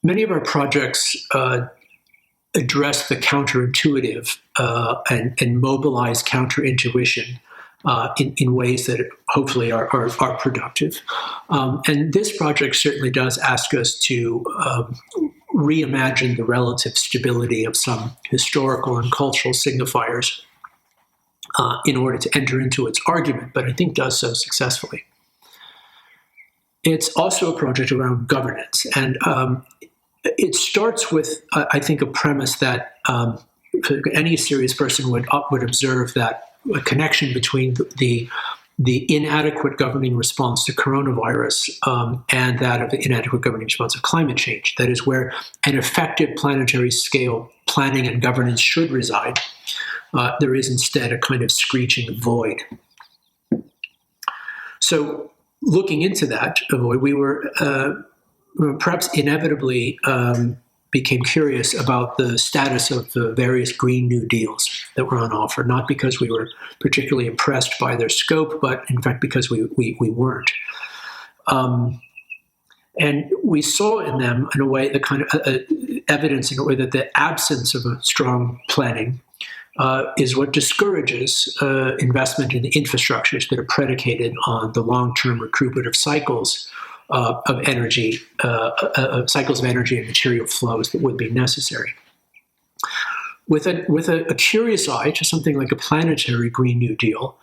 many of our projects address the counterintuitive and mobilize counterintuition in ways that hopefully are productive. And this project certainly does ask us to reimagine the relative stability of some historical and cultural signifiers in order to enter into its argument, but I think does so successfully. It's also a project around governance, and it starts with, I think, a premise that any serious person would observe, that a connection between the inadequate governing response to coronavirus and that of the inadequate governing response of climate change. That is where an effective planetary scale planning and governance should reside. There is instead a kind of screeching void. So looking into that void, we were perhaps inevitably became curious about the status of the various Green New Deals that were on offer, not because we were particularly impressed by their scope, but in fact because we weren't. And we saw in them, in a way, the kind of evidence in a way that the absence of a strong planning is what discourages investment in the infrastructures that are predicated on the long-term recuperative cycles of energy, cycles of energy and material flows that would be necessary. With a curious eye to something like a planetary Green New Deal,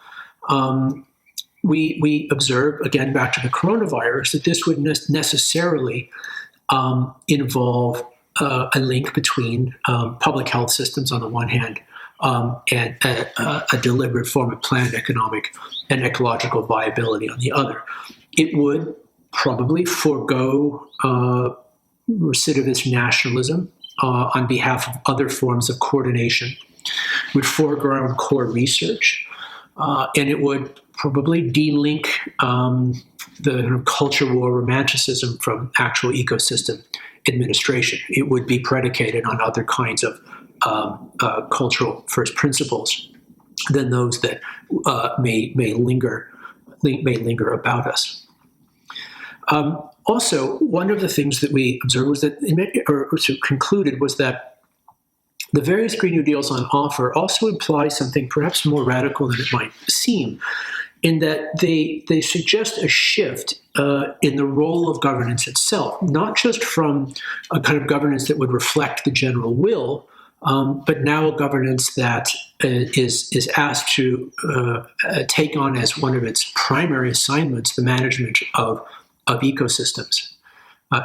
we observe, again back to the coronavirus, that this would necessarily involve a link between public health systems on the one hand and a deliberate form of planned economic and ecological viability on the other. It would probably forego recidivist nationalism on behalf of other forms of coordination, would foreground core research, and it would probably de-link the culture war romanticism from actual ecosystem administration. It would be predicated on other kinds of cultural first principles than those that may linger about us. Also, one of the things that we observed was that, concluded, was that the various Green New Deals on offer also imply something perhaps more radical than it might seem, in that they suggest a shift in the role of governance itself, not just from a kind of governance that would reflect the general will, but now a governance that is asked to take on as one of its primary assignments the management of ecosystems.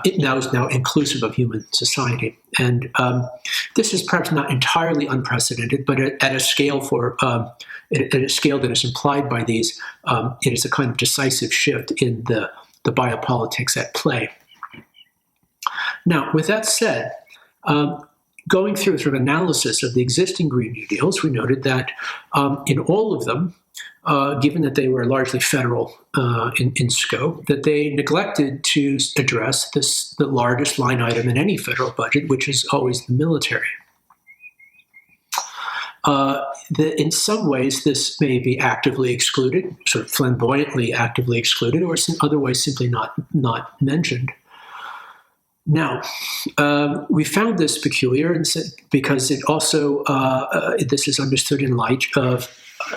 It now is inclusive of human society, and this is perhaps not entirely unprecedented, but at a scale at a scale that is implied by these, it is a kind of decisive shift in the biopolitics at play. Now, with that said, going through sort of analysis of the existing Green New Deals, we noted that in all of them, given that they were largely federal in scope, that they neglected to address the largest line item in any federal budget, which is always the military. In some ways, this may be actively excluded, sort of flamboyantly actively excluded, or in other ways simply not mentioned. Now, we found this peculiar because it also, this is understood in light of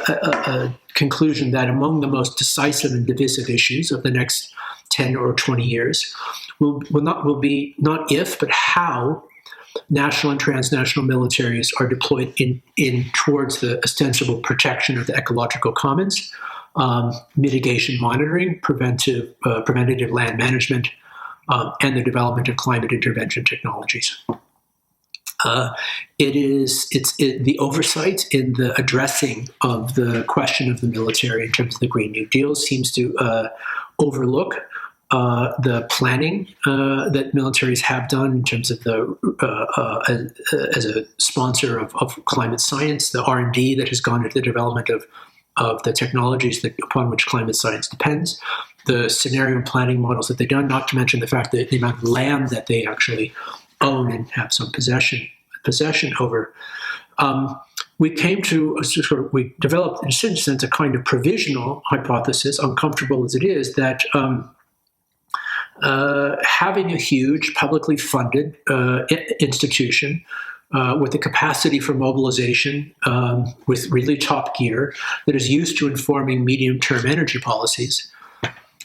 a conclusion that among the most decisive and divisive issues of the next 10 or 20 years will be not if, but how national and transnational militaries are deployed in towards the ostensible protection of the ecological commons, mitigation monitoring, preventative land management, and the development of climate intervention technologies. The oversight in the addressing of the question of the military in terms of the Green New Deal seems to overlook the planning that militaries have done in terms of as a sponsor of climate science, the R&D that has gone into the development of the technologies upon which climate science depends, the scenario planning models that they've done, not to mention the fact that the amount of land that they actually own and have some possession over. We developed, in a certain sense, a kind of provisional hypothesis, uncomfortable as it is, that having a huge publicly funded institution with the capacity for mobilization with really top gear that is used to informing medium-term energy policies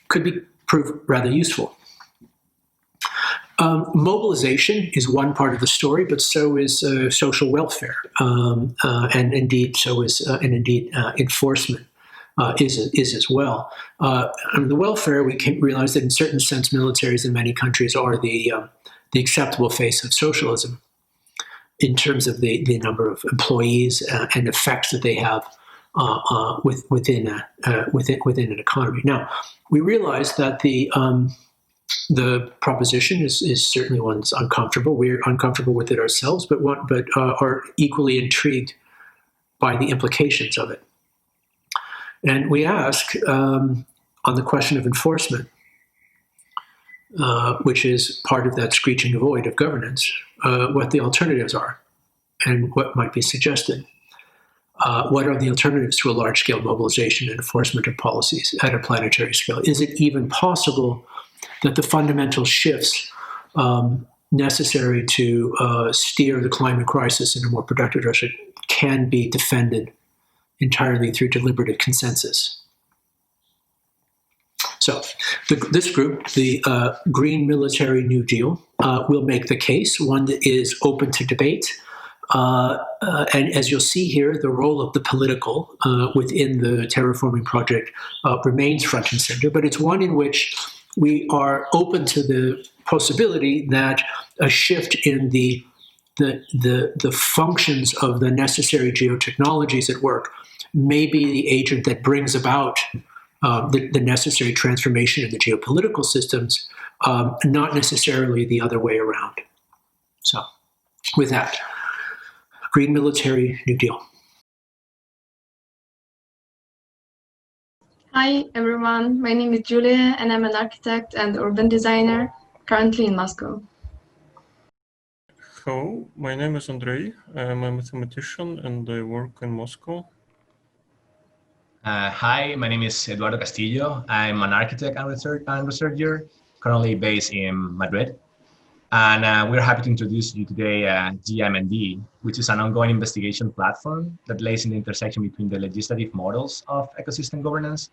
could prove rather useful. Mobilization is one part of the story, but so is social welfare, and indeed so is enforcement is as well. The welfare, we can realize that in certain sense, militaries in many countries are the acceptable face of socialism in terms of the number of employees and effects that they have within an economy. Now, we realize that the proposition is certainly one that's uncomfortable. We're uncomfortable with it ourselves, but are equally intrigued by the implications of it. And we ask on the question of enforcement, which is part of that screeching void of governance, what the alternatives are and what might be suggested. What are the alternatives to a large-scale mobilization and enforcement of policies at a planetary scale? Is it even possible that the fundamental shifts necessary to steer the climate crisis in a more productive direction can be defended entirely through deliberative consensus? So this group, the Green Military New Deal, will make the case, one that is open to debate. And as you'll see here, the role of the political within the terraforming project remains front and center, but it's one in which we are open to the possibility that a shift in the functions of the necessary geotechnologies at work may be the agent that brings about the necessary transformation in the geopolitical systems, not necessarily the other way around. So, with that, Green Military New Deal. Hi everyone, my name is Iuliia and I'm an architect and urban designer currently in Moscow. Hello, my name is Andrey. I'm a mathematician and I work in Moscow. Hi, my name is Eduardo Castillo. I'm an architect and researcher currently based in Madrid. And we're happy to introduce you today GMND, which is an ongoing investigation platform that lays in the intersection between the legislative models of ecosystem governance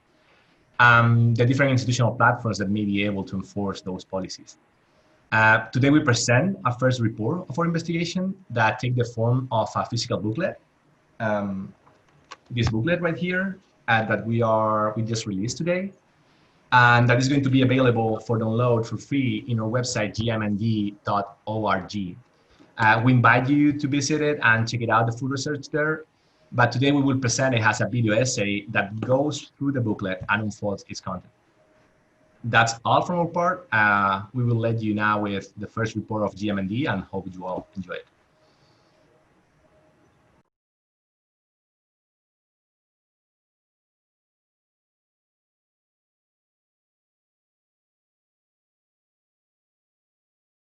and the different institutional platforms that may be able to enforce those policies. Today we present a first report of our investigation that takes the form of a physical booklet. This booklet right here that we just released today. And that is going to be available for download for free in our website, gmnd.org. We invite you to visit it and check it out, the full research there. But today we will present it as a video essay that goes through the booklet and unfolds its content. That's all from our part. We will let you now with the first report of GMND and hope you all enjoy it.